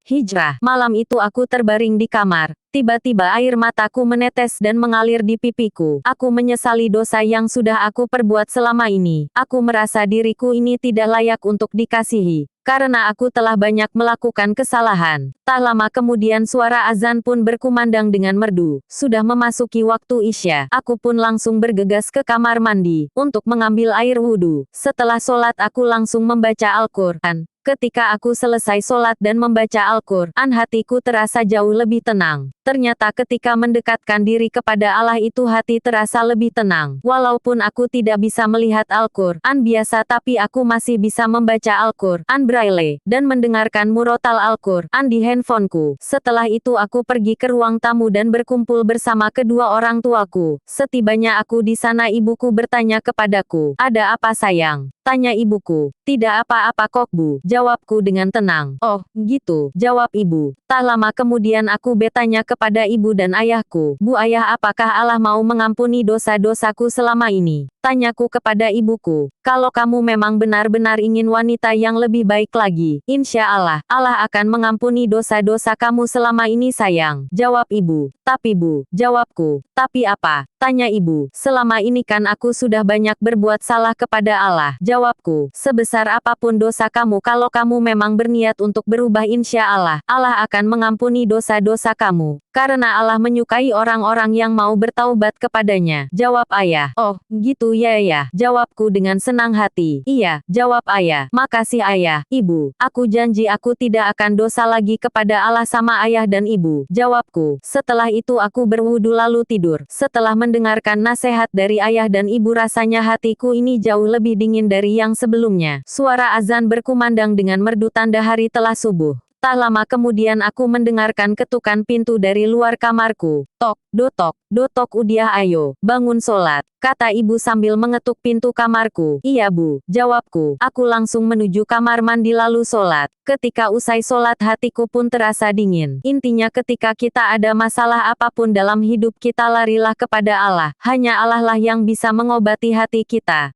Hijrah. Malam itu aku terbaring di kamar. Tiba-tiba air mataku menetes dan mengalir di pipiku. Aku menyesali dosa yang sudah aku perbuat selama ini. Aku merasa diriku ini tidak layak untuk dikasihi. Karena aku telah banyak melakukan kesalahan. Tak lama kemudian suara azan pun berkumandang dengan merdu. Sudah memasuki waktu Isya. Aku pun langsung bergegas ke kamar mandi untuk mengambil air wudhu. Setelah sholat aku langsung membaca Al-Quran. Ketika aku selesai sholat dan membaca Al-Quran, hatiku terasa jauh lebih tenang. Ternyata ketika mendekatkan diri kepada Allah itu hati terasa lebih tenang. Walaupun aku tidak bisa melihat Al-Quran biasa tapi aku masih bisa membaca Al-Quran Braille, dan mendengarkan murotal Al-Quran di handphoneku. Setelah itu aku pergi ke ruang tamu dan berkumpul bersama kedua orang tuaku. Setibanya aku di sana ibuku bertanya kepadaku, "Ada apa sayang?" Tanya ibuku. "Tidak apa-apa kok Bu," jawabku dengan tenang. "Oh, gitu," jawab ibu. Tak lama kemudian aku bertanya kepada ibu dan ayahku, "Bu ayah apakah Allah mau mengampuni dosa-dosaku selama ini?" Tanyaku kepada ibuku, "Kalau kamu memang benar-benar ingin wanita yang lebih baik lagi, insya Allah, Allah akan mengampuni dosa-dosa kamu selama ini sayang," jawab ibu. "Tapi Bu," jawabku. "Tapi apa?" Tanya ibu. "Selama ini kan aku sudah banyak berbuat salah kepada Allah," jawabku. "Sebesar apapun dosa kamu kalau kamu memang berniat untuk berubah insya Allah, Allah akan mengampuni dosa-dosa kamu. Karena Allah menyukai orang-orang yang mau bertaubat kepadanya," jawab ayah. "Oh, gitu ya ya," jawabku dengan senang hati. "Iya," jawab ayah. "Makasih ayah, ibu. Aku janji aku tidak akan dosa lagi kepada Allah sama ayah dan ibu," jawabku. Setelah itu aku berwudu lalu tidur. Setelah mendengarkan nasihat dari ayah dan ibu rasanya hatiku ini jauh lebih dingin dari yang sebelumnya. Suara azan berkumandang dengan merdu tanda hari telah subuh. Tak lama kemudian aku mendengarkan ketukan pintu dari luar kamarku. "Tok, dotok, dotok udiah ayo, bangun sholat," kata ibu sambil mengetuk pintu kamarku. "Iya Bu," jawabku. Aku langsung menuju kamar mandi lalu sholat. Ketika usai sholat hatiku pun terasa dingin. Intinya ketika kita ada masalah apapun dalam hidup kita larilah kepada Allah. Hanya Allah lah yang bisa mengobati hati kita.